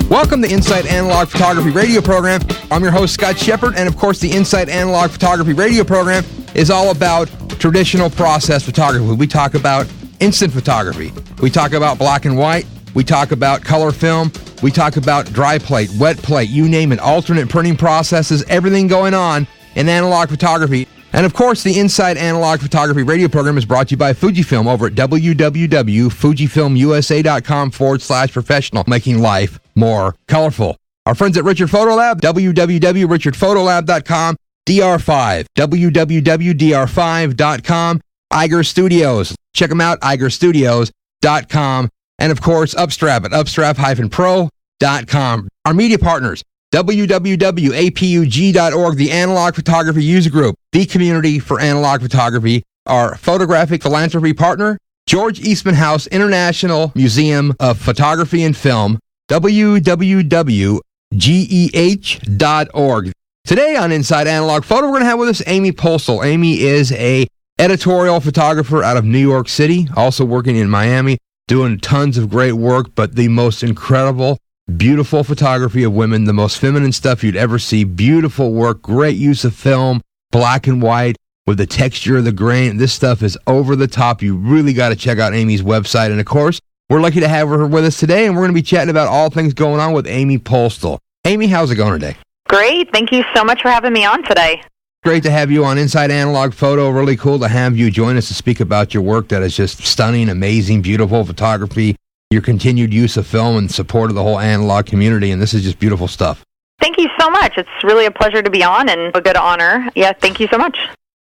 Welcome to Inside Analog Photography Radio Program. I'm your host, Scott Shepard, and of course, the Inside Analog Photography Radio Program is all about traditional process photography. We talk about instant photography. We talk about black and white. We talk about color film. We talk about dry plate, wet plate, you name it, alternate printing processes, everything going on in analog photography. And of course, the Inside Analog Photography Radio Program is brought to you by Fujifilm over at www.fujifilmusa.com/professional, making life more colorful. Our friends at Richard Photo Lab, www.richardphotolab.com, DR5, www.dr5.com, Iger Studios. Check them out, igerstudios.com. And of course, Upstrap at upstrap-pro.com. Our media partners, www.apug.org, the Analog Photography User Group, the community for analog photography. Our photographic philanthropy partner, George Eastman House International Museum of Photography and Film, www.geh.org. Today on Inside Analog Photo, we're going to have with us Amy Postle. Amy is a editorial photographer out of New York City, also working in Miami, doing tons of great work, but the most incredible, beautiful photography of women, the most feminine stuff you'd ever see, beautiful work, great use of film, black and white, with the texture of the grain. This stuff is over the top. You really got to check out Amy's website. And of course, we're lucky to have her with us today, and we're going to be chatting about all things going on with Amy Postle. Amy, how's it going today? Great. Thank you so much for having me on today. Great to have you on Inside Analog Photo. Really cool to have you join us to speak about your work that is just stunning, amazing, beautiful photography, your continued use of film and support of the whole analog community, and this is just beautiful stuff. Thank you so much. It's really a pleasure to be on and a good honor. Yeah, thank you so much.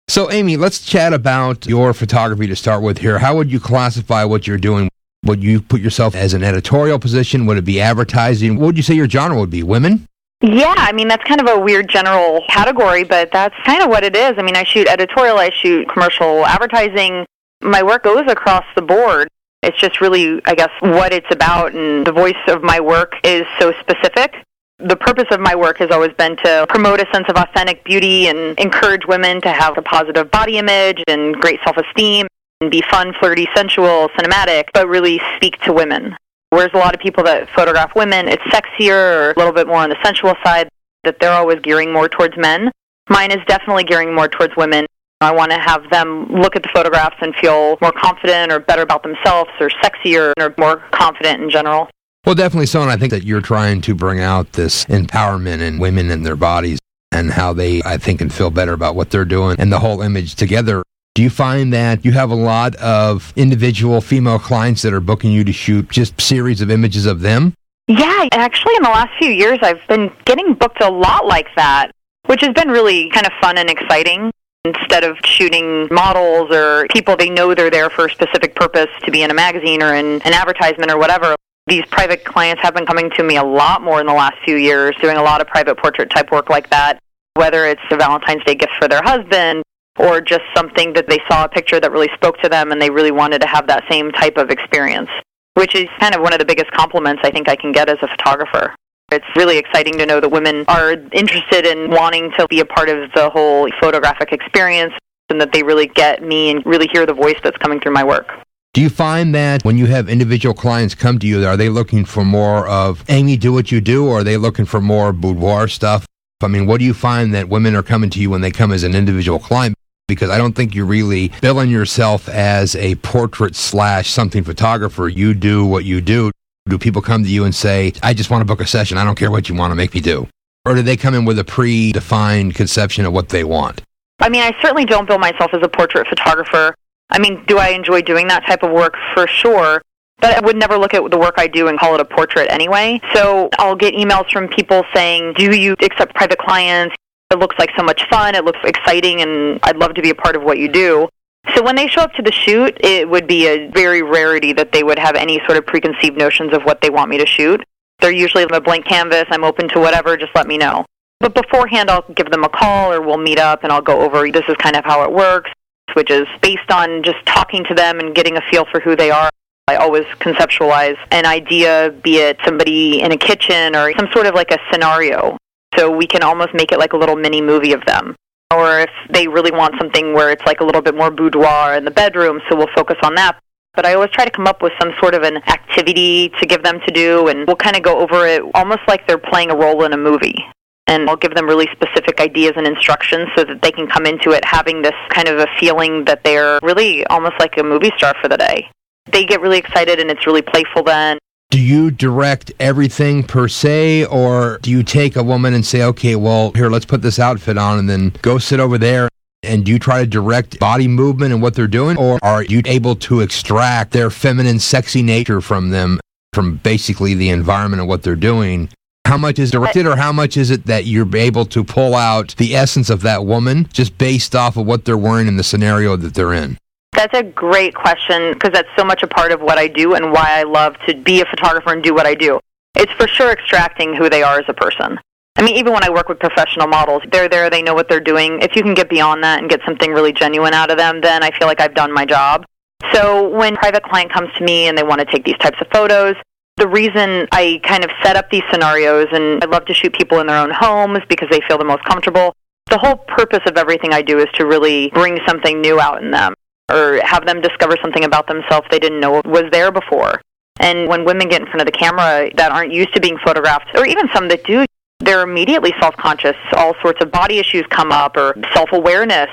So, Amy, let's chat about your photography to start with here. How would you classify what you're doing? Would you put yourself as an editorial position? Would it be advertising? What would you say your genre would be? Women? Yeah, I mean, that's kind of a weird general category, but that's kind of what it is. I mean, I shoot editorial, I shoot commercial advertising. My work goes across the board. It's just really, I guess, what it's about, and the voice of my work is so specific. The purpose of my work has always been to promote a sense of authentic beauty and encourage women to have a positive body image and great self-esteem and be fun, flirty, sensual, cinematic, but really speak to women. Whereas a lot of people that photograph women, it's sexier or a little bit more on the sensual side, that they're always gearing more towards men. Mine is definitely gearing more towards women. I want to have them look at the photographs and feel more confident or better about themselves or sexier or more confident in general. Well, definitely so, and I think that you're trying to bring out this empowerment in women and their bodies and how they, I think, can feel better about what they're doing and the whole image together. Do you find that you have a lot of individual female clients that are booking you to shoot just series of images of them? Yeah, actually in the last few years I've been getting booked a lot like that, which has been really kind of fun and exciting. Instead of shooting models or people they know they're there for a specific purpose to be in a magazine or in an advertisement or whatever, these private clients have been coming to me a lot more in the last few years, doing a lot of private portrait type work like that, whether it's a Valentine's Day gift for their husband or just something that they saw a picture that really spoke to them and they really wanted to have that same type of experience, which is kind of one of the biggest compliments I think I can get as a photographer. It's really exciting to know that women are interested in wanting to be a part of the whole photographic experience and that they really get me and really hear the voice that's coming through my work. Do you find that when you have individual clients come to you, are they looking for more of, Amy, do what you do, or are they looking for more boudoir stuff? I mean, what do you find that women are coming to you when they come as an individual client? Because I don't think you're really billing yourself as a portrait/something photographer. You do what you do. Do people come to you and say, I just want to book a session, I don't care what you want to make me do? Or do they come in with a predefined conception of what they want? I mean, I certainly don't bill myself as a portrait photographer. I mean, do I enjoy doing that type of work? For sure. But I would never look at the work I do and call it a portrait anyway. So I'll get emails from people saying, do you accept private clients? It looks like so much fun, it looks exciting, and I'd love to be a part of what you do. So when they show up to the shoot, it would be a very rarity that they would have any sort of preconceived notions of what they want me to shoot. They're usually a blank canvas, I'm open to whatever, just let me know. But beforehand, I'll give them a call or we'll meet up and I'll go over, this is kind of how it works, which is based on just talking to them and getting a feel for who they are. I always conceptualize an idea, be it somebody in a kitchen or some sort of like a scenario. So we can almost make it like a little mini movie of them. Or if they really want something where it's like a little bit more boudoir in the bedroom, so we'll focus on that. But I always try to come up with some sort of an activity to give them to do, and we'll kind of go over it almost like they're playing a role in a movie. And I'll give them really specific ideas and instructions so that they can come into it having this kind of a feeling that they're really almost like a movie star for the day. They get really excited, and it's really playful then. Do you direct everything per se, or do you take a woman and say, okay, well, here, let's put this outfit on and then go sit over there? And do you try to direct body movement and what they're doing? Or are you able to extract their feminine, sexy nature from them, from basically the environment and what they're doing? How much is directed, or how much is it that you're able to pull out the essence of that woman just based off of what they're wearing in the scenario that they're in? That's a great question, because that's so much a part of what I do and why I love to be a photographer and do what I do. It's for sure extracting who they are as a person. I mean, even when I work with professional models, they're there, they know what they're doing. If you can get beyond that and get something really genuine out of them, then I feel like I've done my job. So when a private client comes to me and they want to take these types of photos, the reason I kind of set up these scenarios, and I love to shoot people in their own homes because they feel the most comfortable, the whole purpose of everything I do is to really bring something new out in them, or have them discover something about themselves they didn't know was there before. And when women get in front of the camera that aren't used to being photographed, or even some that do, they're immediately self-conscious. All sorts of body issues come up, or self-awareness.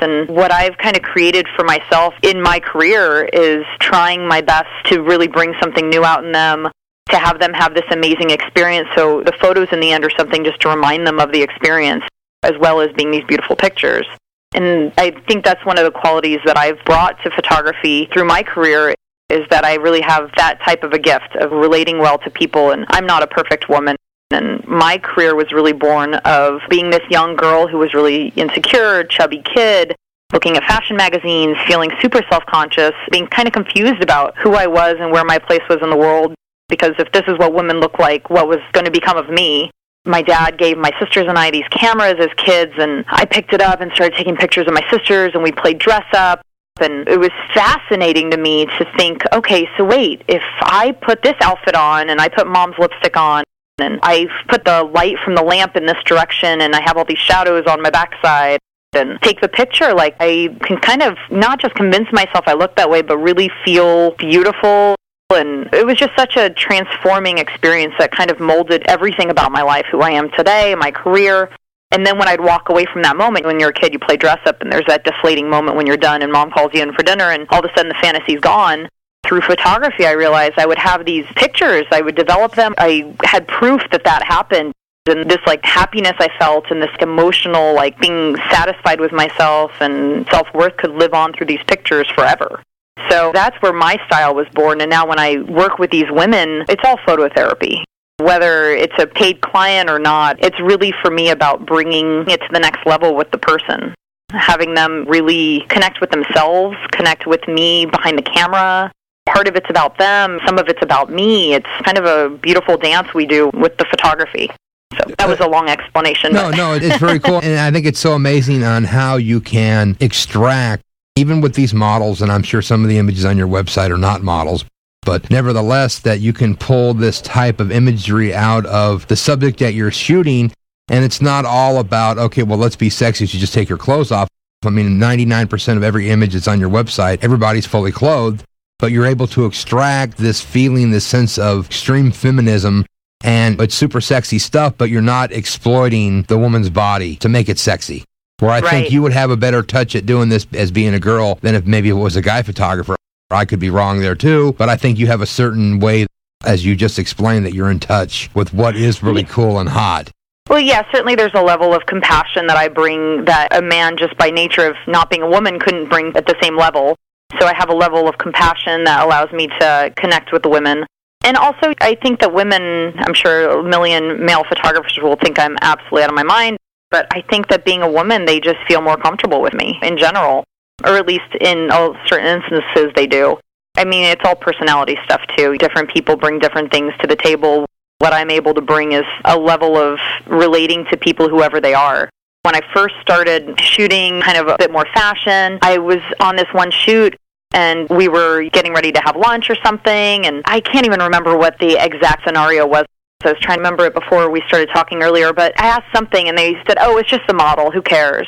And what I've kind of created for myself in my career is trying my best to really bring something new out in them, to have them have this amazing experience. So the photos in the end are something just to remind them of the experience, as well as being these beautiful pictures. And I think that's one of the qualities that I've brought to photography through my career, is that I really have that type of a gift of relating well to people. And I'm not a perfect woman. And my career was really born of being this young girl who was really insecure, chubby kid, looking at fashion magazines, feeling super self-conscious, being kind of confused about who I was and where my place was in the world. Because if this is what women look like, what was going to become of me? My dad gave my sisters and I these cameras as kids, and I picked it up and started taking pictures of my sisters, and we played dress up. And it was fascinating to me to think, okay, so wait, if I put this outfit on and I put mom's lipstick on, and I put the light from the lamp in this direction, and I have all these shadows on my backside, and take the picture, like I can kind of not just convince myself I look that way, but really feel beautiful. And it was just such a transforming experience that kind of molded everything about my life, who I am today, my career. And then when I'd walk away from that moment, when you're a kid, you play dress up, and there's that deflating moment when you're done and mom calls you in for dinner, and all of a sudden the fantasy's gone. Through photography, I realized I would have these pictures, I would develop them. I had proof that that happened, and this like happiness I felt, and this emotional like being satisfied with myself and self-worth could live on through these pictures forever. So that's where my style was born, and now when I work with these women, it's all phototherapy. Whether it's a paid client or not, it's really for me about bringing it to the next level with the person, having them really connect with themselves, connect with me behind the camera. Part of it's about them, some of it's about me. It's kind of a beautiful dance we do with the photography. So that was a long explanation. No, it's very cool. And I think it's so amazing on how you can extract, even with these models, and I'm sure some of the images on your website are not models, but nevertheless, that you can pull this type of imagery out of the subject that you're shooting, and it's not all about, okay, well, let's be sexy, so you just take your clothes off. I mean, 99% of every image that's on your website, everybody's fully clothed, but you're able to extract this feeling, this sense of extreme feminism, and it's super sexy stuff, but you're not exploiting the woman's body to make it sexy. Where I think you would have a better touch at doing this as being a girl than if maybe it was a guy photographer. I could be wrong there too, but I think you have a certain way, as you just explained, that you're in touch with what is really cool and hot. Well, yeah, certainly there's a level of compassion that I bring that a man, just by nature of not being a woman, couldn't bring at the same level. So I have a level of compassion that allows me to connect with the women. And also, I think that women, I'm sure a million male photographers will think I'm absolutely out of my mind, but I think that being a woman, they just feel more comfortable with me in general, or at least in all certain instances they do. I mean, it's all personality stuff too. Different people bring different things to the table. What I'm able to bring is a level of relating to people, whoever they are. When I first started shooting kind of a bit more fashion, I was on this one shoot, and we were getting ready to have lunch or something, and I can't even remember what the exact scenario was. So I was trying to remember it before we started talking earlier, but I asked something, and they said, oh, it's just the model, who cares?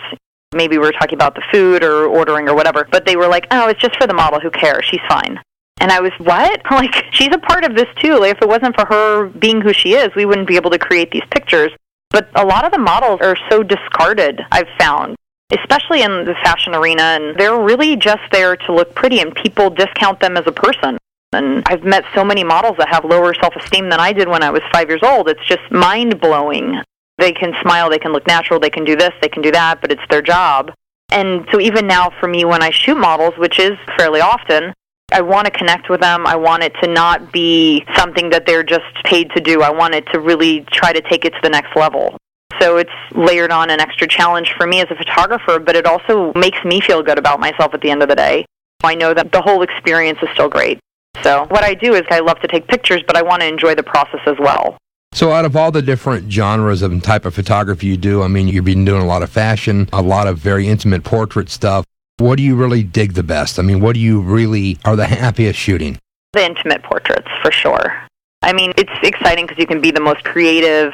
Maybe we were talking about the food or ordering or whatever, but they were like, oh, it's just for the model, who cares? She's fine. And I was, what? Like, she's a part of this too. Like, if it wasn't for her being who she is, we wouldn't be able to create these pictures. But a lot of the models are so discarded, I've found, especially in the fashion arena, and they're really just there to look pretty, and people discount them as a person. And I've met so many models that have lower self-esteem than I did when I was 5 years old. It's just mind-blowing. They can smile, they can look natural, they can do this, they can do that, but it's their job. And so even now for me, when I shoot models, which is fairly often, I want to connect with them. I want it to not be something that they're just paid to do. I want it to really try to take it to the next level. So it's layered on an extra challenge for me as a photographer, but it also makes me feel good about myself at the end of the day. I know that the whole experience is still great. So what I do is I love to take pictures, but I want to enjoy the process as well. So out of all the different genres and type of photography you do, I mean, you've been doing a lot of fashion, a lot of very intimate portrait stuff. What do you really dig the best? I mean, what do you really are the happiest shooting? The intimate portraits, for sure. I mean, it's exciting because you can be the most creative.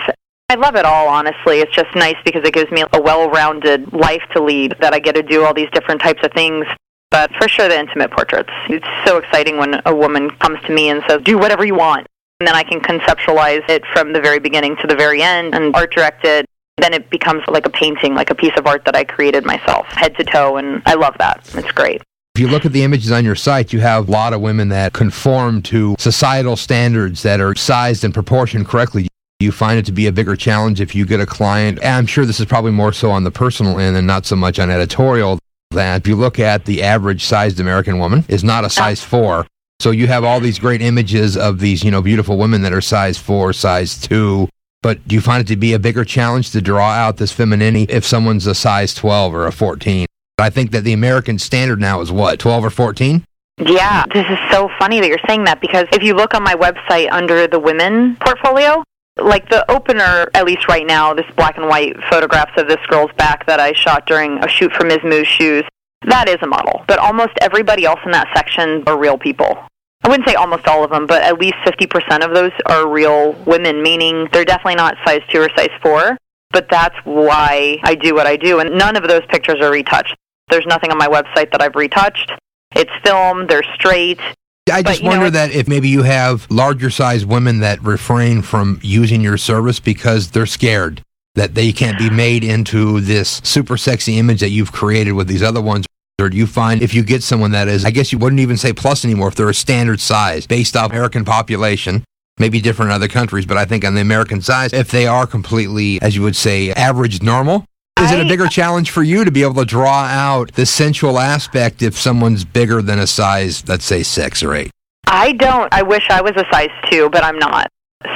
I love it all, honestly. It's just nice because it gives me a well-rounded life to lead, that I get to do all these different types of things. But for sure, the intimate portraits. It's so exciting when a woman comes to me and says, do whatever you want. And then I can conceptualize it from the very beginning to the very end and art direct it. Then it becomes like a painting, like a piece of art that I created myself, head to toe, and I love that. It's great. If you look at the images on your site, you have a lot of women that conform to societal standards that are sized and proportioned correctly. Do you find it to be a bigger challenge if you get a client? And I'm sure this is probably more so on the personal end and not so much on editorial, that if you look at the average sized American woman is not a size 4. So you have all these great images of these, beautiful women that are size 4, size 2. But do you find it to be a bigger challenge to draw out this femininity if someone's a size 12 or a 14? I think that the American standard now is what, 12 or 14? Yeah, this is so funny that you're saying that, because if you look on my website under the women portfolio, like the opener, at least right now, this black and white photographs of this girl's back that I shot during a shoot for Ms. Moo's shoes, that is a model. But almost everybody else in that section are real people. I wouldn't say almost all of them, but at least 50% of those are real women, meaning they're definitely not size 2 or size 4. But that's why I do what I do. And none of those pictures are retouched. There's nothing on my website that I've retouched. It's film, they're straight. I just wonder that if maybe you have larger size women that refrain from using your service because they're scared that they can't be made into this super sexy image that you've created with these other ones. Or do you find if you get someone that is, I guess you wouldn't even say plus anymore, if they're a standard size based off American population, maybe different in other countries, but I think on the American size, if they are completely, as you would say, average normal, is it a bigger challenge for you to be able to draw out the sensual aspect if someone's bigger than a size, let's say 6 or 8? I don't. I wish I was a size 2, but I'm not.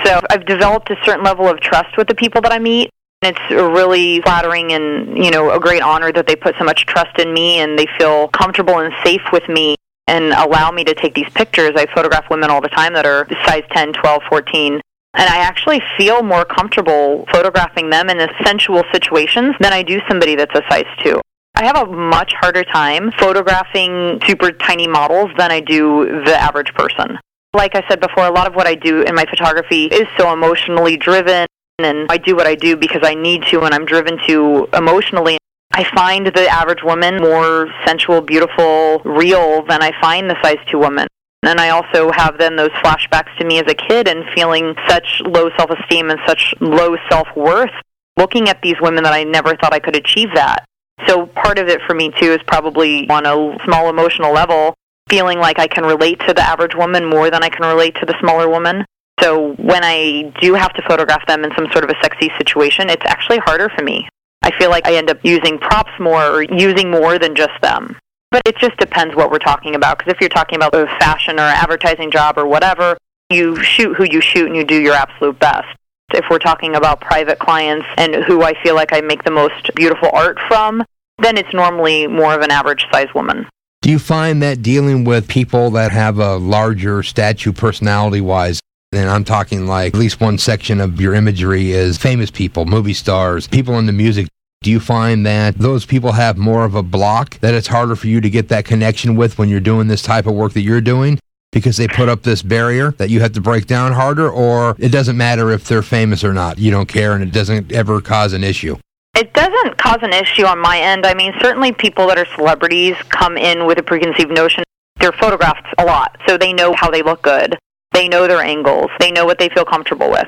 So I've developed a certain level of trust with the people that I meet. It's really flattering and, a great honor that they put so much trust in me and they feel comfortable and safe with me and allow me to take these pictures. I photograph women all the time that are size 10, 12, 14. And I actually feel more comfortable photographing them in sensual situations than I do somebody that's a size 2. I have a much harder time photographing super tiny models than I do the average person. Like I said before, a lot of what I do in my photography is so emotionally driven, and I do what I do because I need to and I'm driven to emotionally. I find the average woman more sensual, beautiful, real than I find the size 2 woman. And I also have then those flashbacks to me as a kid and feeling such low self-esteem and such low self-worth, looking at these women that I never thought I could achieve that. So part of it for me, too, is probably on a small emotional level, feeling like I can relate to the average woman more than I can relate to the smaller woman. So when I do have to photograph them in some sort of a sexy situation, it's actually harder for me. I feel like I end up using props more or using more than just them. But it just depends what we're talking about, because if you're talking about a fashion or advertising job or whatever, you shoot who you shoot and you do your absolute best. If we're talking about private clients and who I feel like I make the most beautiful art from, then it's normally more of an average size woman. Do you find that dealing with people that have a larger stature personality-wise, and I'm talking like at least one section of your imagery is famous people, movie stars, people in the music, do you find that those people have more of a block, that it's harder for you to get that connection with when you're doing this type of work that you're doing because they put up this barrier that you have to break down harder, or it doesn't matter if they're famous or not, you don't care and it doesn't ever cause an issue? It doesn't cause an issue on my end. I mean, certainly people that are celebrities come in with a preconceived notion. they're photographed a lot, so they know how they look good. They know their angles. They know what they feel comfortable with.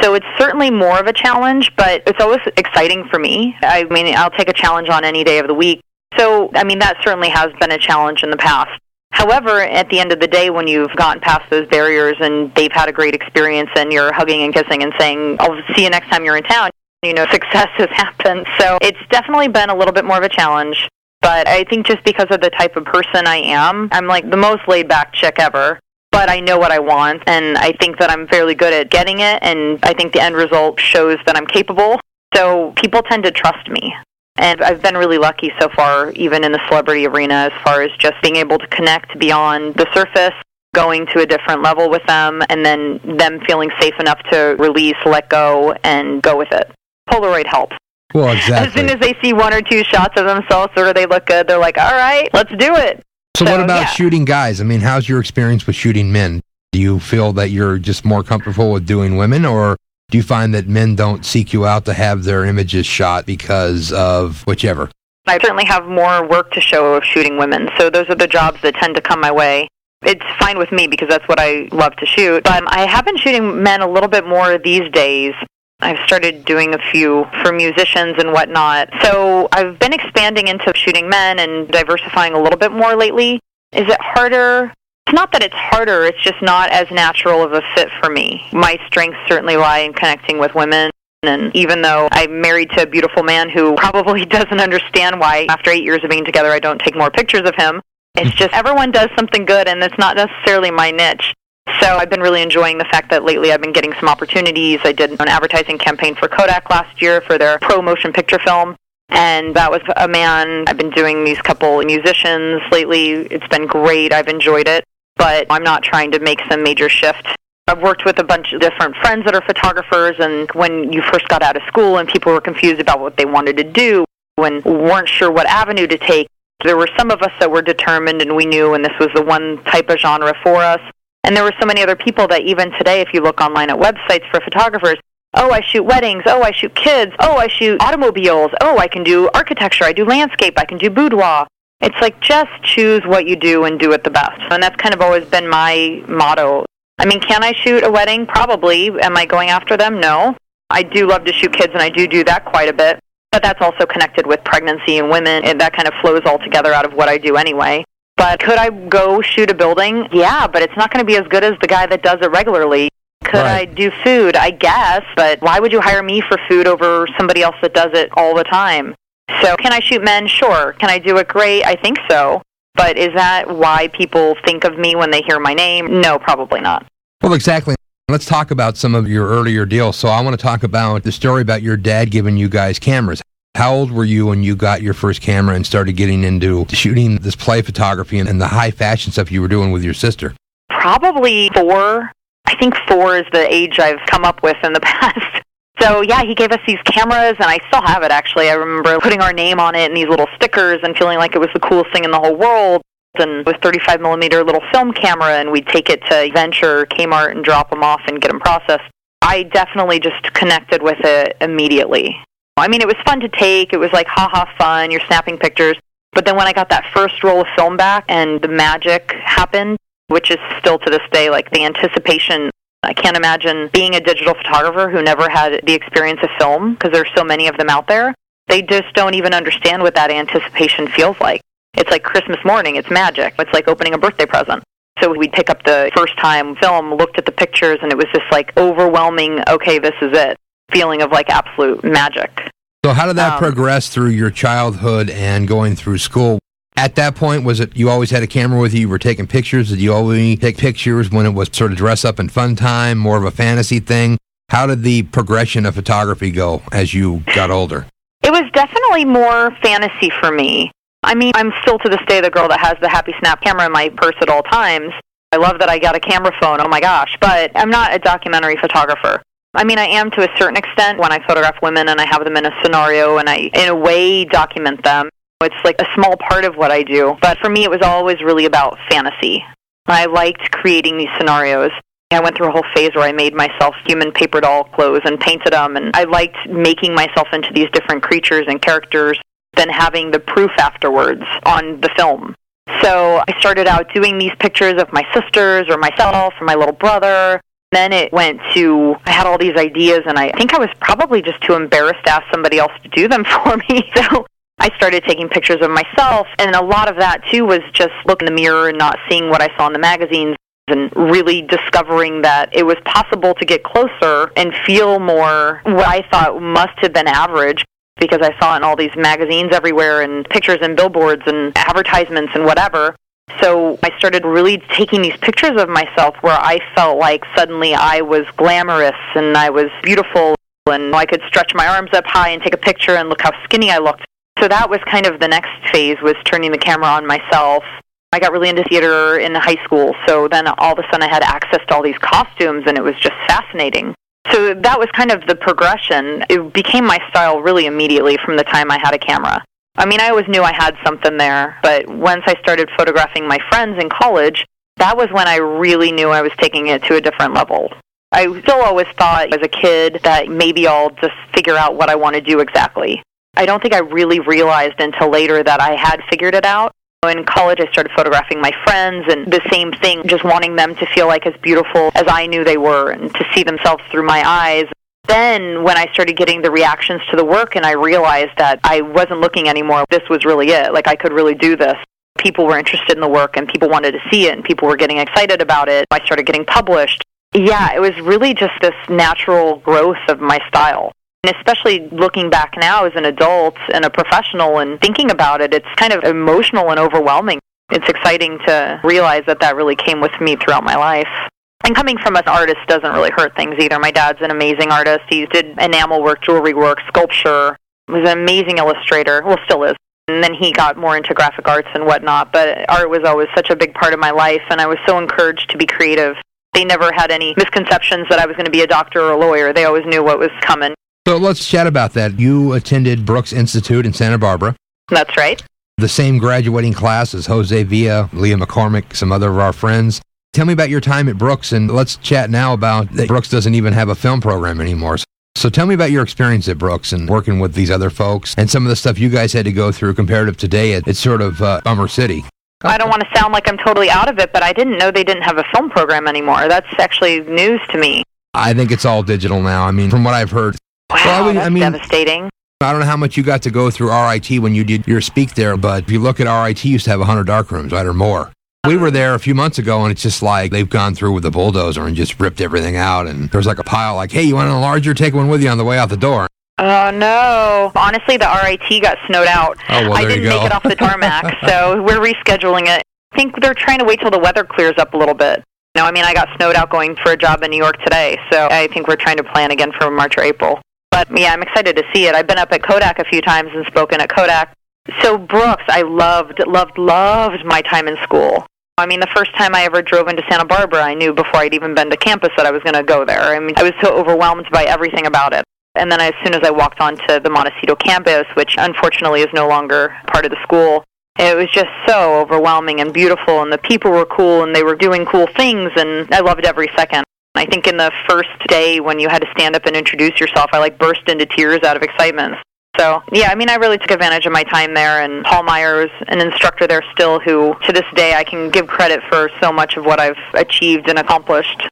So it's certainly more of a challenge, but it's always exciting for me. I mean, I'll take a challenge on any day of the week. So, I mean, that certainly has been a challenge in the past. However, at the end of the day, when you've gotten past those barriers and they've had a great experience and you're hugging and kissing and saying, I'll see you next time you're in town, you know, success has happened. So it's definitely been a little bit more of a challenge. But I think just because of the type of person I am, I'm like the most laid-back chick ever. But I know what I want, and I think that I'm fairly good at getting it, and I think the end result shows that I'm capable. So people tend to trust me. And I've been really lucky so far, even in the celebrity arena, as far as just being able to connect beyond the surface, going to a different level with them, and then them feeling safe enough to release, let go, and go with it. Polaroid helps. Well, exactly. As soon as they see one or two shots of themselves or they look good, they're like, all right, let's do it. So what about shooting guys? I mean, how's your experience with shooting men? Do you feel that you're just more comfortable with doing women, or do you find that men don't seek you out to have their images shot because of whichever? I certainly have more work to show of shooting women, so those are the jobs that tend to come my way. It's fine with me because that's what I love to shoot, but I have been shooting men a little bit more these days. I've started doing a few for musicians and whatnot, so I've been expanding into shooting men and diversifying a little bit more lately. Is it harder? It's not that it's harder, it's just not as natural of a fit for me. My strengths certainly lie in connecting with women, and even though I'm married to a beautiful man who probably doesn't understand why, after 8 years of being together, I don't take more pictures of him, it's just everyone does something good, and it's not necessarily my niche. So I've been really enjoying the fact that lately I've been getting some opportunities. I did an advertising campaign for Kodak last year for their pro motion picture film. And that was a man. I've been doing these couple musicians lately. It's been great. I've enjoyed it. But I'm not trying to make some major shift. I've worked with a bunch of different friends that are photographers, and when you first got out of school and people were confused about what they wanted to do and weren't sure what avenue to take, there were some of us that were determined and we knew, and this was the one type of genre for us. And there were so many other people that even today, if you look online at websites for photographers, oh, I shoot weddings, oh, I shoot kids, oh, I shoot automobiles, oh, I can do architecture, I do landscape, I can do boudoir. It's like, just choose what you do and do it the best. And that's kind of always been my motto. I mean, can I shoot a wedding? Probably. Am I going after them? No. I do love to shoot kids, and I do that quite a bit. But that's also connected with pregnancy and women, and that kind of flows all together out of what I do anyway. But could I go shoot a building? Yeah, but it's not going to be as good as the guy that does it regularly. Could I do food? I guess, but why would you hire me for food over somebody else that does it all the time? So can I shoot men? Sure. Can I do it great? I think so. But is that why people think of me when they hear my name? No, probably not. Well, exactly. Let's talk about some of your earlier deals. So I want to talk about the story about your dad giving you guys cameras. How old were you when you got your first camera and started getting into shooting this play photography and the high fashion stuff you were doing with your sister? Probably 4. I think 4 is the age I've come up with in the past. So, yeah, he gave us these cameras, and I still have it, actually. I remember putting our name on it and these little stickers and feeling like it was the coolest thing in the whole world. And it was 35-millimeter little film camera, and we'd take it to Venture, Kmart, and drop them off and get them processed. I definitely just connected with it immediately. I mean, it was fun to take. It was like, ha-ha, fun. You're snapping pictures. But then when I got that first roll of film back and the magic happened, which is still to this day, like the anticipation, I can't imagine being a digital photographer who never had the experience of film, because there's so many of them out there. They just don't even understand what that anticipation feels like. It's like Christmas morning. It's magic. It's like opening a birthday present. So we'd pick up the first-time film, looked at the pictures, and it was just like overwhelming, okay, this is it, feeling of like absolute magic. So how did that progress through your childhood and going through school? At that point, was it you always had a camera with you? You were taking pictures? Did you always take pictures when it was sort of dress up and fun time, more of a fantasy thing? How did the progression of photography go as you got older? It was definitely more fantasy for me. I mean, I'm still to this day the girl that has the Happy Snap camera in my purse at all times. I love that I got a camera phone, oh my gosh, but I'm not a documentary photographer. I mean, I am to a certain extent when I photograph women and I have them in a scenario and I, in a way, document them. It's like a small part of what I do. But for me, it was always really about fantasy. I liked creating these scenarios. I went through a whole phase where I made myself human paper doll clothes and painted them. And I liked making myself into these different creatures and characters, then having the proof afterwards on the film. So I started out doing these pictures of my sisters or myself or my little brother. Then it went to, I had all these ideas, and I think I was probably just too embarrassed to ask somebody else to do them for me. So I started taking pictures of myself, and a lot of that, too, was just looking in the mirror and not seeing what I saw in the magazines and really discovering that it was possible to get closer and feel more what I thought must have been average, because I saw it in all these magazines everywhere and pictures and billboards and advertisements and whatever. So I started really taking these pictures of myself where I felt like suddenly I was glamorous and I was beautiful and I could stretch my arms up high and take a picture and look how skinny I looked. So that was kind of the next phase, was turning the camera on myself. I got really into theater in high school, so then all of a sudden I had access to all these costumes, and it was just fascinating. So that was kind of the progression. It became my style really immediately from the time I had a camera. I mean, I always knew I had something there, but once I started photographing my friends in college, that was when I really knew I was taking it to a different level. I still always thought as a kid that maybe I'll just figure out what I want to do exactly. I don't think I really realized until later that I had figured it out. In college, I started photographing my friends, and the same thing, just wanting them to feel like as beautiful as I knew they were and to see themselves through my eyes. Then when I started getting the reactions to the work and I realized that I wasn't looking anymore, this was really it. Like, I could really do this. People were interested in the work and people wanted to see it and people were getting excited about it. I started getting published. Yeah, it was really just this natural growth of my style. And especially looking back now as an adult and a professional and thinking about it, it's kind of emotional and overwhelming. It's exciting to realize that that really came with me throughout my life. And coming from an artist doesn't really hurt things either. My dad's an amazing artist. He did enamel work, jewelry work, sculpture. He was an amazing illustrator. Well, still is. And then he got more into graphic arts and whatnot. But art was always such a big part of my life, and I was so encouraged to be creative. They never had any misconceptions that I was going to be a doctor or a lawyer. They always knew what was coming. So let's chat about that. You attended Brooks Institute in Santa Barbara. That's right. The same graduating class as Jose Villa, Leah McCormick, some other of our friends. Tell me about your time at Brooks, and let's chat now about that Brooks doesn't even have a film program anymore. So tell me about your experience at Brooks and working with these other folks and some of the stuff you guys had to go through comparative today. It's sort of Bummer City. I don't want to sound like I'm totally out of it, but I didn't know they didn't have a film program anymore. That's actually news to me. I think it's all digital now. I mean, from what I've heard. Wow, that's devastating. I don't know how much you got to go through RIT when you did your speak there, but if you look at RIT, used to have 100 darkrooms, right, or more. We were there a few months ago, and it's just like they've gone through with a bulldozer and just ripped everything out, and there's like a pile like, hey, you want an enlarger? Take one with you on the way out the door. Oh, no. Honestly, the RIT got snowed out. Oh, well, I didn't make it off the tarmac, so we're rescheduling it. I think they're trying to wait till the weather clears up a little bit. No, I mean, I got snowed out going for a job in New York today, so I think we're trying to plan again for March or April. But, yeah, I'm excited to see it. I've been up at Kodak a few times and spoken at Kodak. So Brooks, I loved my time in school. I mean, the first time I ever drove into Santa Barbara, I knew before I'd even been to campus that I was going to go there. I mean, I was so overwhelmed by everything about it. And then as soon as I walked onto the Montecito campus, which unfortunately is no longer part of the school, it was just so overwhelming and beautiful, and the people were cool, and they were doing cool things, and I loved every second. I think in the first day when you had to stand up and introduce yourself, I burst into tears out of excitement. So, yeah, I mean, I really took advantage of my time there, and Paul Myers, an instructor there still, who to this day I can give credit for so much of what I've achieved and accomplished.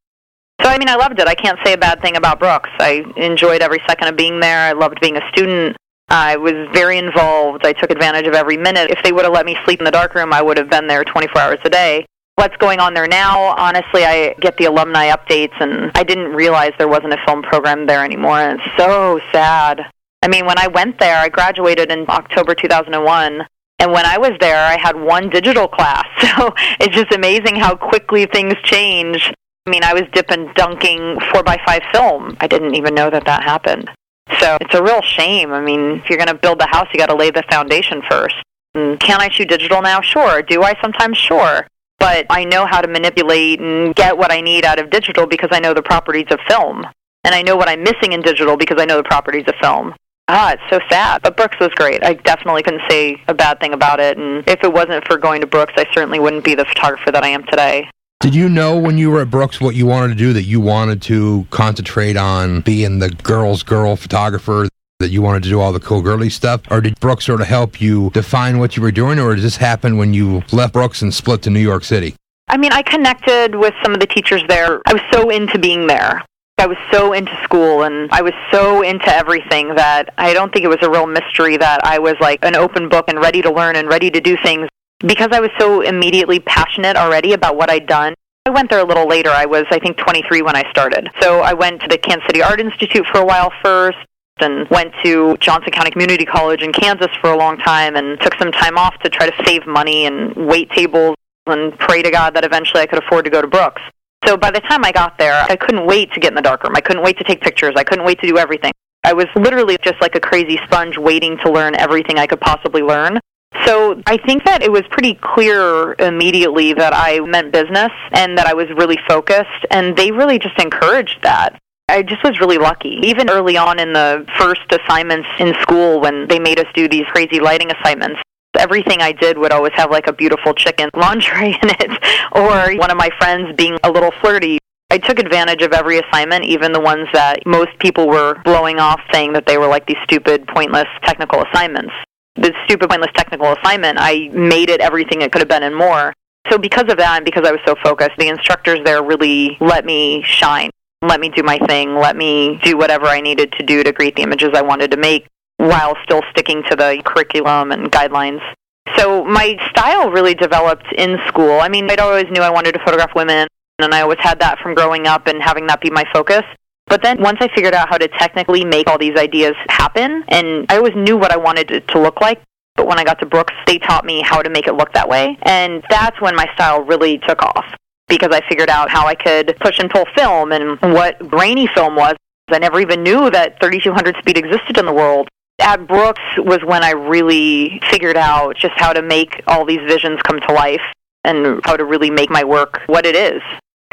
So, I mean, I loved it. I can't say a bad thing about Brooks. I enjoyed every second of being there. I loved being a student. I was very involved. I took advantage of every minute. If they would have let me sleep in the darkroom, I would have been there 24 hours a day. What's going on there now, honestly, I get the alumni updates, and I didn't realize there wasn't a film program there anymore, and it's so sad. I mean, when I went there, I graduated in October 2001, and when I was there, I had one digital class, so it's just amazing how quickly things change. I mean, I was dipping, dunking 4x5 film. I didn't even know that happened. So it's a real shame. I mean, if you're going to build the house, you got to lay the foundation first. And can I shoot digital now? Sure. Do I sometimes? Sure. But I know how to manipulate and get what I need out of digital because I know the properties of film. And I know what I'm missing in digital because I know the properties of film. It's so sad. But Brooks was great. I definitely couldn't say a bad thing about it. And if it wasn't for going to Brooks, I certainly wouldn't be the photographer that I am today. Did you know when you were at Brooks what you wanted to do, that you wanted to concentrate on being the girl's girl photographer? that you wanted to do all the cool girly stuff? Or did Brooks sort of help you define what you were doing? Or did this happen when you left Brooks and split to New York City? I mean, I connected with some of the teachers there. I was so into being there. I was so into school, and I was so into everything that I don't think it was a real mystery that I was like an open book and ready to learn and ready to do things because I was so immediately passionate already about what I'd done. I went there a little later. I was, I think, 23 when I started. So I went to the Kansas City Art Institute for a while first and went to Johnson County Community College in Kansas for a long time and took some time off to try to save money and wait tables and pray to God that eventually I could afford to go to Brooks. So by the time I got there, I couldn't wait to get in the darkroom. I couldn't wait to take pictures. I couldn't wait to do everything. I was literally just like a crazy sponge waiting to learn everything I could possibly learn. So I think that it was pretty clear immediately that I meant business and that I was really focused, and they really just encouraged that. I just was really lucky. Even early on in the first assignments in school when they made us do these crazy lighting assignments, everything I did would always have like a beautiful chicken lingerie in it, or one of my friends being a little flirty. I took advantage of every assignment, even the ones that most people were blowing off saying that they were like these stupid, pointless technical assignments. The stupid, pointless technical assignment, I made it everything it could have been and more. So because of that and because I was so focused, the instructors there really let me shine, let me do my thing, let me do whatever I needed to do to create the images I wanted to make, while still sticking to the curriculum and guidelines. So my style really developed in school. I mean, I always knew I wanted to photograph women, and I always had that from growing up and having that be my focus. But then once I figured out how to technically make all these ideas happen, and I always knew what I wanted it to look like, but when I got to Brooks, they taught me how to make it look that way, and that's when my style really took off, because I figured out how I could push and pull film and what grainy film was. I never even knew that 3200 speed existed in the world. At Brooks was when I really figured out just how to make all these visions come to life and how to really make my work what it is.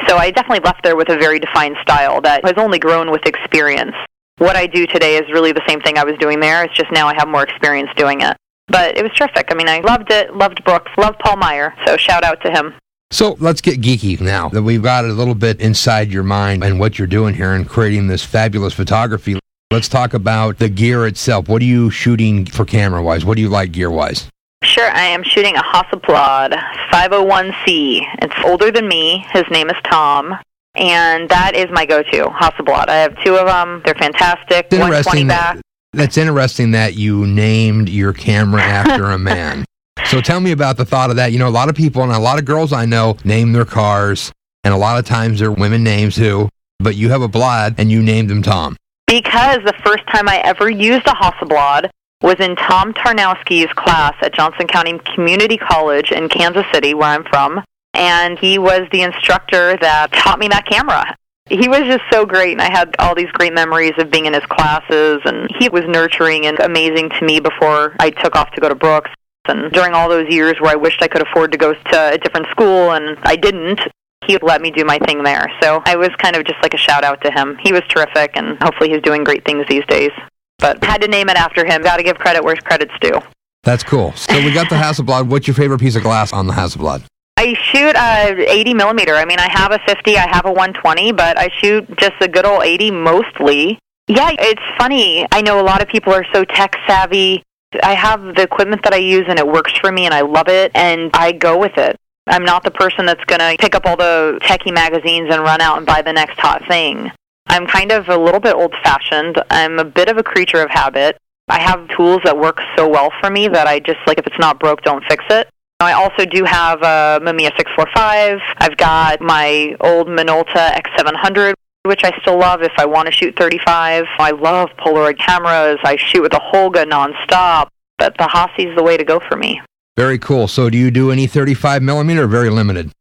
So I definitely left there with a very defined style that has only grown with experience. What I do today is really the same thing I was doing there. It's just now I have more experience doing it. But it was terrific. I mean, I loved it, loved Brooks, loved Paul Meyer, so shout out to him. So let's get geeky now that we've got a little bit inside your mind and what you're doing here and creating this fabulous photography. Let's talk about the gear itself. What are you shooting for camera-wise? What do you like gear-wise? Sure, I am shooting a Hasselblad 501C. It's older than me. His name is Tom, and that is my go-to, Hasselblad. I have two of them. They're fantastic. 120 back. That's interesting that you named your camera after a man. So tell me about the thought of that. You know, a lot of people and a lot of girls I know name their cars, and a lot of times they're women names too, but you have a Blad, and you named him Tom. Because the first time I ever used a Hasselblad was in Tom Tarnowski's class at Johnson County Community College in Kansas City, where I'm from, and he was the instructor that taught me that camera. He was just so great, and I had all these great memories of being in his classes, and he was nurturing and amazing to me before I took off to go to Brooks. And during all those years where I wished I could afford to go to a different school, and I didn't, he let me do my thing there. So I was kind of just like a shout-out to him. He was terrific, and hopefully he's doing great things these days. But I had to name it after him. Got to give credit where credit's due. That's cool. So we got the Hasselblad. What's your favorite piece of glass on the Hasselblad? I shoot 80 millimeter. I mean, I have a 50, I have a 120, but I shoot just a good old 80 mostly. Yeah, it's funny. I know a lot of people are so tech-savvy. I have the equipment that I use, and it works for me, and I love it, and I go with it. I'm not the person that's going to pick up all the techie magazines and run out and buy the next hot thing. I'm kind of a little bit old-fashioned. I'm a bit of a creature of habit. I have tools that work so well for me that I just, like, if it's not broke, don't fix it. I also do have a Mamiya 645. I've got my old Minolta X700, which I still love if I want to shoot 35. I love Polaroid cameras. I shoot with a Holga nonstop, but the Hassi's the way to go for me. Very cool. So do you do any 35 millimeter or very limited?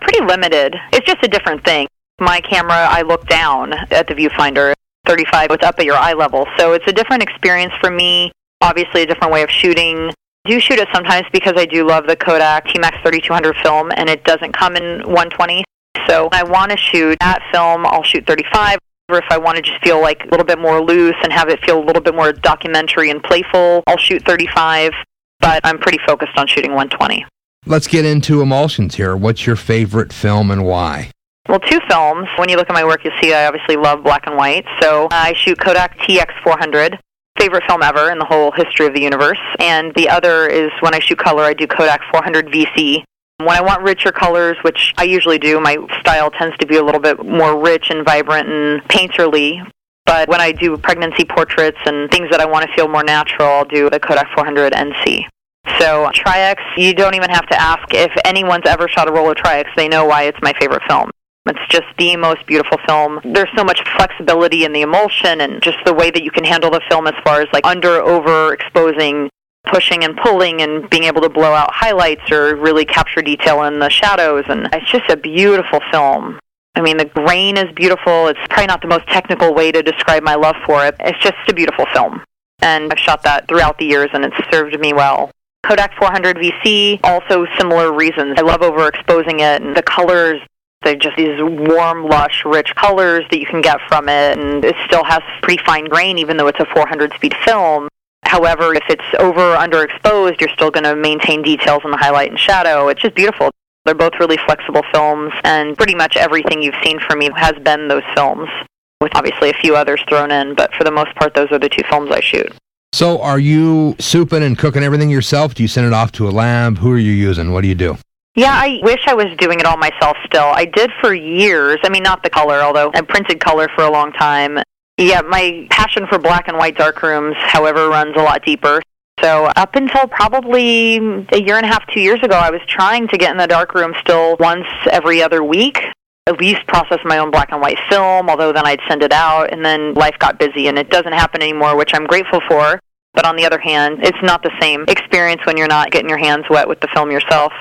Pretty limited. It's just a different thing. My camera, I look down at the viewfinder. 35, it's up at your eye level. So it's a different experience for me, obviously a different way of shooting. I do shoot it sometimes because I do love the Kodak T-Max 3200 film, and it doesn't come in 120. So I want to shoot that film, I'll shoot 35. Or if I want to just feel like a little bit more loose and have it feel a little bit more documentary and playful, I'll shoot 35. But I'm pretty focused on shooting 120. Let's get into emulsions here. What's your favorite film and why? Well, two films. When you look at my work, you'll see I obviously love black and white. So I shoot Kodak TX400. favorite film ever in the whole history of the universe. And the other is when I shoot color, I do Kodak 400 VC. When I want richer colors, which I usually do, my style tends to be a little bit more rich and vibrant and painterly. But when I do pregnancy portraits and things that I want to feel more natural, I'll do the Kodak 400 NC. So Tri-X, you don't even have to ask if anyone's ever shot a roll of Tri-X. They know why it's my favorite film. It's just the most beautiful film. There's so much flexibility in the emulsion and just the way that you can handle the film as far as like over-exposing, pushing and pulling and being able to blow out highlights or really capture detail in the shadows. And it's just a beautiful film. I mean, the grain is beautiful. It's probably not the most technical way to describe my love for it. It's just a beautiful film. And I've shot that throughout the years, and it's served me well. Kodak 400 VC, also similar reasons. I love overexposing it, and the colors, they're just these warm, lush, rich colors that you can get from it, and it still has pretty fine grain, even though it's a 400-speed film. However, if it's underexposed, you're still going to maintain details in the highlight and shadow. It's just beautiful. They're both really flexible films, and pretty much everything you've seen from me has been those films, with obviously a few others thrown in, but for the most part, those are the two films I shoot. So are you souping and cooking everything yourself? Do you send it off to a lab? Who are you using? What do you do? Yeah, I wish I was doing it all myself still. I did for years. I mean, not the color, although I printed color for a long time. Yeah, my passion for black and white darkrooms, however, runs a lot deeper. So up until probably a year and a half, 2 years ago, I was trying to get in the darkroom still once every other week, at least process my own black and white film, although then I'd send it out, and then life got busy, and it doesn't happen anymore, which I'm grateful for. But on the other hand, it's not the same experience when you're not getting your hands wet with the film yourself.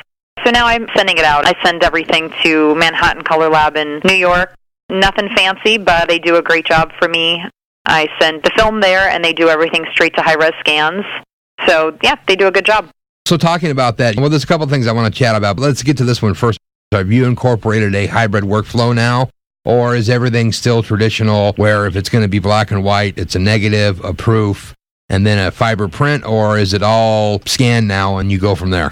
So now I'm sending it out. I send everything to Manhattan Color Lab in New York. Nothing fancy, but they do a great job for me. I send the film there, and they do everything straight to high-res scans. So, yeah, they do a good job. So talking about that, well, there's a couple of things I want to chat about, but let's get to this one first. Have you incorporated a hybrid workflow now, or is everything still traditional, where if it's going to be black and white, it's a negative, a proof, and then a fiber print, or is it all scanned now and you go from there?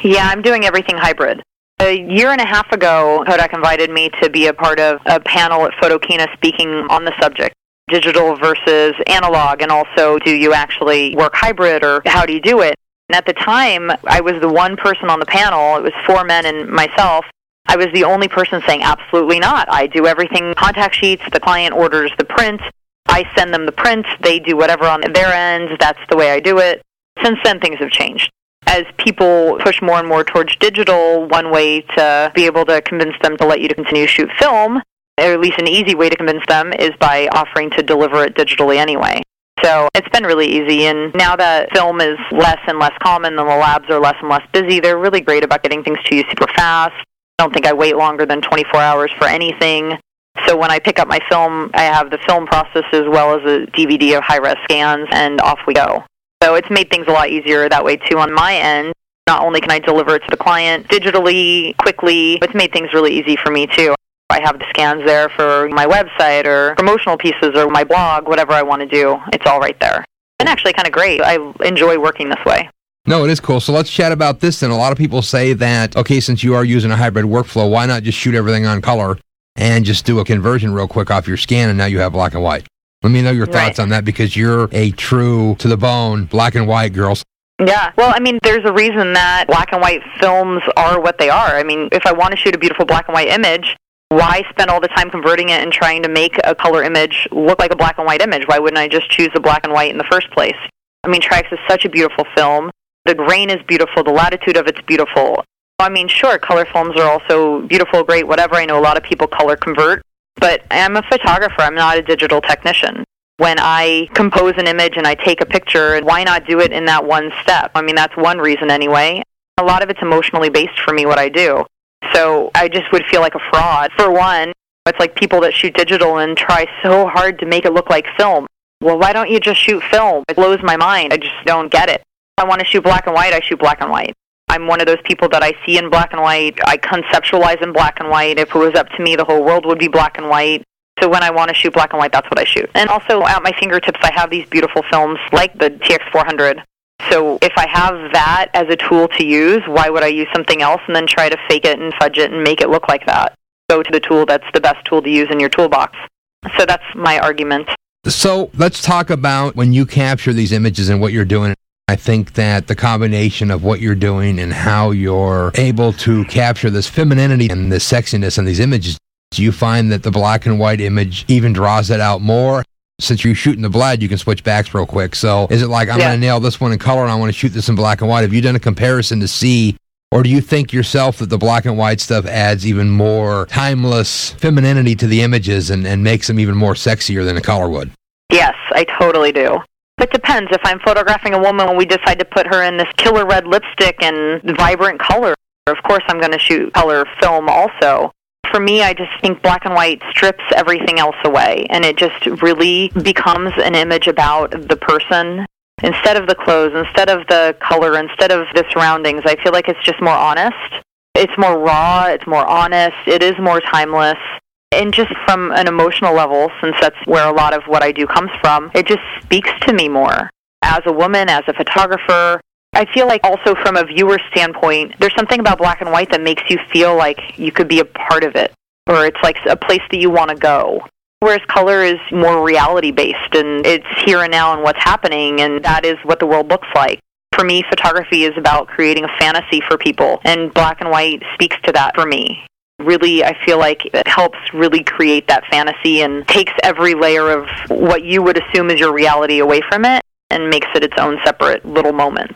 Yeah, I'm doing everything hybrid. A year and a half ago, Kodak invited me to be a part of a panel at Photokina speaking on the subject, digital versus analog, and also do you actually work hybrid, or how do you do it? And at the time, I was the one person on the panel. It was 4 men and myself. I was the only person saying, absolutely not. I do everything, contact sheets, the client orders the print, I send them the print, they do whatever on their end, that's the way I do it. Since then, things have changed. As people push more and more towards digital, one way to be able to convince them to let you to continue to shoot film, or at least an easy way to convince them, is by offering to deliver it digitally anyway. So it's been really easy, and now that film is less and less common and the labs are less and less busy, they're really great about getting things to you super fast. I don't think I wait longer than 24 hours for anything. So when I pick up my film, I have the film process as well as a DVD of high-res scans, and off we go. So it's made things a lot easier that way, too, on my end. Not only can I deliver it to the client digitally, quickly, it's made things really easy for me, too. I have the scans there for my website or promotional pieces or my blog, whatever I want to do. It's all right there. And actually kind of great. I enjoy working this way. No, it is cool. So let's chat about this then. A lot of people say that, okay, since you are using a hybrid workflow, why not just shoot everything on color and just do a conversion real quick off your scan, and now you have black and white? Let me know your thoughts on that, because you're a true, to the bone, black and white girl. Yeah. Well, I mean, there's a reason that black and white films are what they are. I mean, if I want to shoot a beautiful black and white image, why spend all the time converting it and trying to make a color image look like a black and white image? Why wouldn't I just choose the black and white in the first place? I mean, Tri-X is such a beautiful film. The grain is beautiful. The latitude of it's beautiful. I mean, sure, color films are also beautiful, great, whatever. I know a lot of people color convert, but I'm a photographer. I'm not a digital technician. When I compose an image and I take a picture, why not do it in that one step? I mean, that's one reason anyway. A lot of it's emotionally based for me, what I do. So I just would feel like a fraud. For one, it's like people that shoot digital and try so hard to make it look like film. Well, why don't you just shoot film? It blows my mind. I just don't get it. If I want to shoot black and white, I shoot black and white. I'm one of those people that I see in black and white. I conceptualize in black and white. If it was up to me, the whole world would be black and white. So when I want to shoot black and white, that's what I shoot. And also at my fingertips, I have these beautiful films like the TX400. So if I have that as a tool to use, why would I use something else and then try to fake it and fudge it and make it look like that? Go to the tool that's the best tool to use in your toolbox. So that's my argument. So let's talk about when you capture these images and what you're doing. I think that the combination of what you're doing and how you're able to capture this femininity and this sexiness in these images, do you find that the black and white image even draws it out more? Since you're shooting the blad, you can switch backs real quick. So is it like, I'm going to nail this one in color and I want to shoot this in black and white? Have you done a comparison to see, or do you think yourself that the black and white stuff adds even more timeless femininity to the images and makes them even more sexier than a color would? Yes, I totally do. It depends. If I'm photographing a woman and we decide to put her in this killer red lipstick and vibrant color, of course I'm going to shoot color film also. For me, I just think black and white strips everything else away, and it just really becomes an image about the person. Instead of the clothes, instead of the color, instead of the surroundings, I feel like it's just more honest. It's more raw, it's more honest, it is more timeless. And just from an emotional level, since that's where a lot of what I do comes from, it just speaks to me more. As a woman, as a photographer, I feel like also from a viewer standpoint, there's something about black and white that makes you feel like you could be a part of it, or it's like a place that you want to go. Whereas color is more reality-based, and it's here and now and what's happening, and that is what the world looks like. For me, photography is about creating a fantasy for people, and black and white speaks to that for me. Really, I feel like it helps really create that fantasy and takes every layer of what you would assume is your reality away from it and makes it its own separate little moment.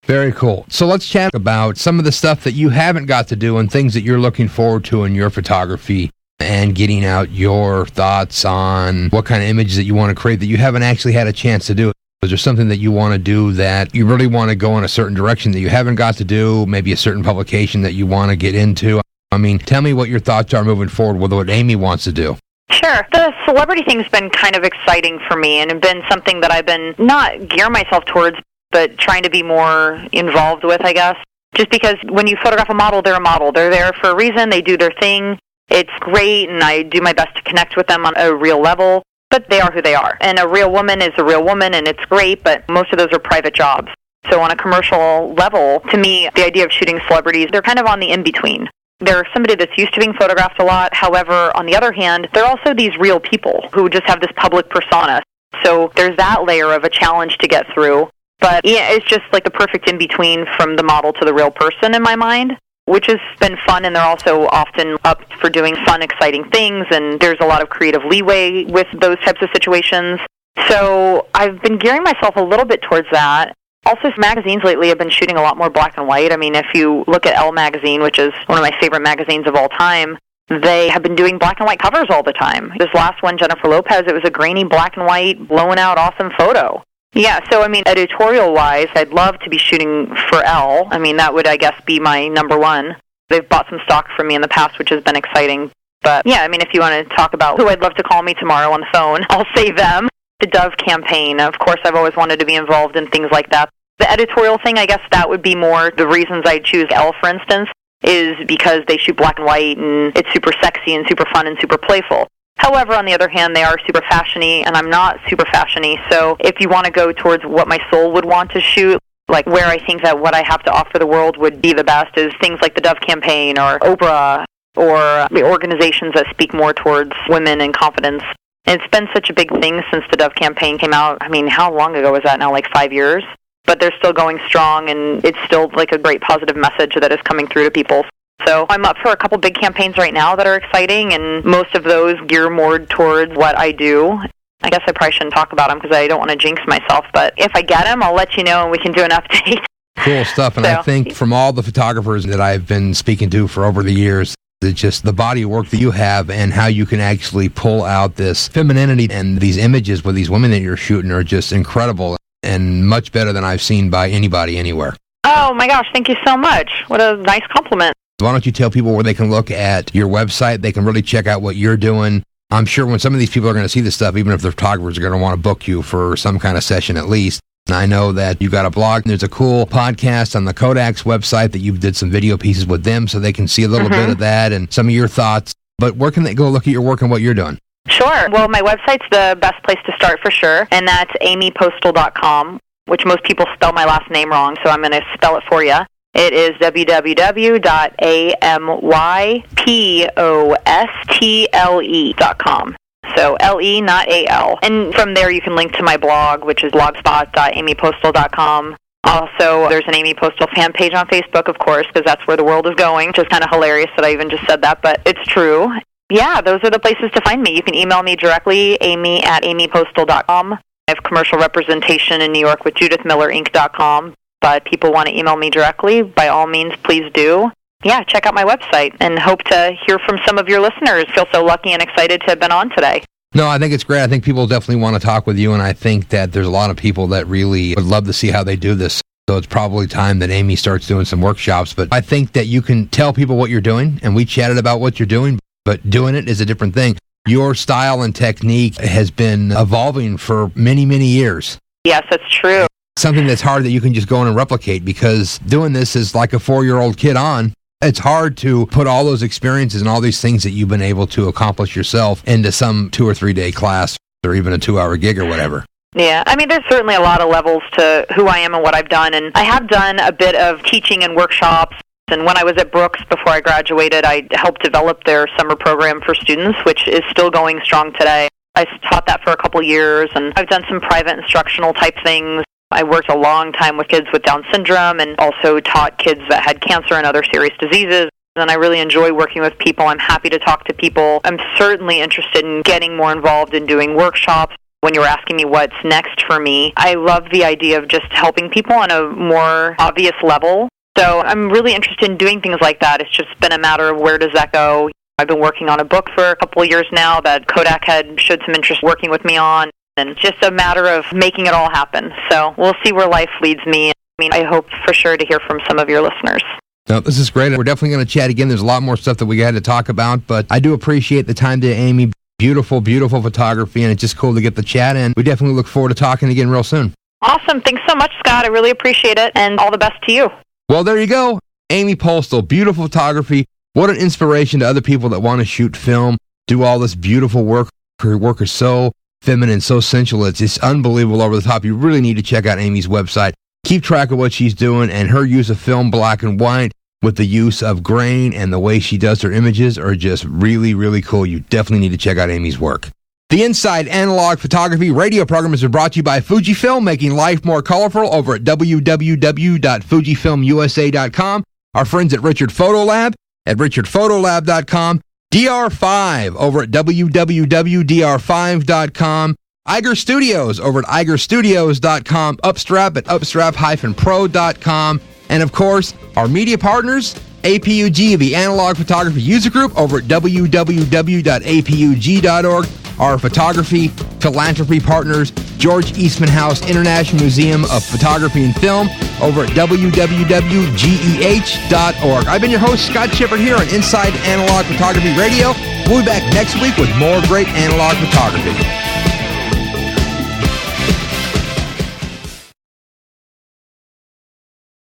Very cool. So let's chat about some of the stuff that you haven't got to do and things that you're looking forward to in your photography and getting out your thoughts on what kind of images that you want to create that you haven't actually had a chance to do. Is there something that you want to do that you really want to go in a certain direction that you haven't got to do, maybe a certain publication that you want to get into? I mean, tell me what your thoughts are moving forward with what Amy wants to do. Sure. The celebrity thing's been kind of exciting for me and been something that I've been not gear myself towards, but trying to be more involved with, I guess. Just because when you photograph a model, they're a model. They're there for a reason. They do their thing. It's great, and I do my best to connect with them on a real level, but they are who they are. And a real woman is a real woman, and it's great, but most of those are private jobs. So on a commercial level, to me, the idea of shooting celebrities, they're kind of on the in-between. They're somebody that's used to being photographed a lot. However, on the other hand, they're also these real people who just have this public persona. So there's that layer of a challenge to get through. But yeah, it's just like the perfect in-between from the model to the real person in my mind, which has been fun, and they're also often up for doing fun, exciting things, and there's a lot of creative leeway with those types of situations. So I've been gearing myself a little bit towards that. Also, magazines lately have been shooting a lot more black and white. I mean, if you look at Elle magazine, which is one of my favorite magazines of all time, they have been doing black and white covers all the time. This last one, Jennifer Lopez, it was a grainy black and white, blown out, awesome photo. Yeah, so I mean, editorial-wise, I'd love to be shooting for Elle. I mean, that would, I guess, be my number one. They've bought some stock from me in the past, which has been exciting. But yeah, I mean, if you want to talk about who I'd love to call me tomorrow on the phone, I'll say them. The Dove campaign, of course, I've always wanted to be involved in things like that. The editorial thing, I guess that would be more the reasons I choose Elle, for instance, is because they shoot black and white, and it's super sexy and super fun and super playful. However, on the other hand, they are super fashiony, and I'm not super fashiony, so if you want to go towards what my soul would want to shoot, like where I think that what I have to offer the world would be the best is things like the Dove campaign or Oprah or the organizations that speak more towards women and confidence. And it's been such a big thing since the Dove campaign came out. I mean, how long ago was that now? Like 5 years? But they're still going strong, and it's still like a great positive message that is coming through to people. So I'm up for a couple big campaigns right now that are exciting, and most of those gear more towards what I do. I guess I probably shouldn't talk about them because I don't want to jinx myself, but if I get them, I'll let you know and we can do an update. Cool stuff, and I think from all the photographers that I've been speaking to for over the years, it's just the body of work that you have and how you can actually pull out this femininity, and these images with these women that you're shooting are just incredible and much better than I've seen by anybody anywhere. Oh my gosh, thank you so much. What a nice compliment. Why don't you tell people where they can look at your website? They can really check out what you're doing. I'm sure when some of these people are going to see this stuff, even if the photographers are going to want to book you for some kind of session at least. And I know that you've got a blog. There's a cool podcast on the Kodak's website that you did some video pieces with them so they can see a little bit of that and some of your thoughts. But where can they go look at your work and what you're doing? Sure. Well, my website's the best place to start for sure, and that's amypostle.com, which most people spell my last name wrong, so I'm going to spell it for you. It is www.amypostle.com. So L-E, not A-L. And from there you can link to my blog, which is blogspot.amypostle.com. Also, there's an Amy Postle fan page on Facebook, of course, because that's where the world is going, which is kind of hilarious that I even just said that, but it's true. Yeah, those are the places to find me. You can email me directly, amy@amypostle.com. I have commercial representation in New York with judithmillerinc.com, but people want to email me directly, by all means, please do. Yeah, check out my website and hope to hear from some of your listeners. Feel so lucky and excited to have been on today. No, I think it's great. I think people definitely want to talk with you, and I think that there's a lot of people that really would love to see how they do this. So it's probably time that Amy starts doing some workshops. But I think that you can tell people what you're doing, and we chatted about what you're doing, but doing it is a different thing. Your style and technique has been evolving for many, many years. Yes, that's true. Something that's hard that you can just go in and replicate, because doing this is like a 4-year-old kid on. It's hard to put all those experiences and all these things that you've been able to accomplish yourself into some 2 or 3 day class or even a 2-hour gig or whatever. Yeah, I mean, there's certainly a lot of levels to who I am and what I've done, and I have done a bit of teaching and workshops, and when I was at Brooks before I graduated, I helped develop their summer program for students, which is still going strong today. I taught that for a couple years, and I've done some private instructional type things. I worked a long time with kids with Down syndrome and also taught kids that had cancer and other serious diseases. And I really enjoy working with people. I'm happy to talk to people. I'm certainly interested in getting more involved in doing workshops. When you were asking me what's next for me, I love the idea of just helping people on a more obvious level. So I'm really interested in doing things like that. It's just been a matter of where does that go. I've been working on a book for a couple of years now that Kodak had showed some interest working with me on. And it's just a matter of making it all happen. So we'll see where life leads me. I mean, I hope for sure to hear from some of your listeners. No, this is great. We're definitely going to chat again. There's a lot more stuff that we got to talk about, but I do appreciate the time today, Amy. Beautiful, beautiful photography, and it's just cool to get the chat in. We definitely look forward to talking again real soon. Awesome. Thanks so much, Scott. I really appreciate it, and all the best to you. Well, there you go. Amy Postle, beautiful photography. What an inspiration to other people that want to shoot film, do all this beautiful work. Her work is so feminine, so sensual. It's just unbelievable, over the top. You really need to check out Amy's website. Keep track of what she's doing, and her use of film, black and white, with the use of grain and the way she does her images are just really, really cool. You definitely need to check out Amy's work. The Inside Analog Photography radio program has been brought to you by Fujifilm, making life more colorful, over at www.fujifilmusa.com. Our friends at Richard Photolab at richardphotolab.com. DR5 over at www.dr5.com. Iger Studios over at igerstudios.com. Upstrap at upstrap-pro.com. And of course, our media partners, APUG, the Analog Photography User Group over at www.apug.org. Our photography philanthropy partners, George Eastman House International Museum of Photography and Film over at www.geh.org. I've been your host, Scott Shepard, here on Inside Analog Photography Radio. We'll be back next week with more great analog photography.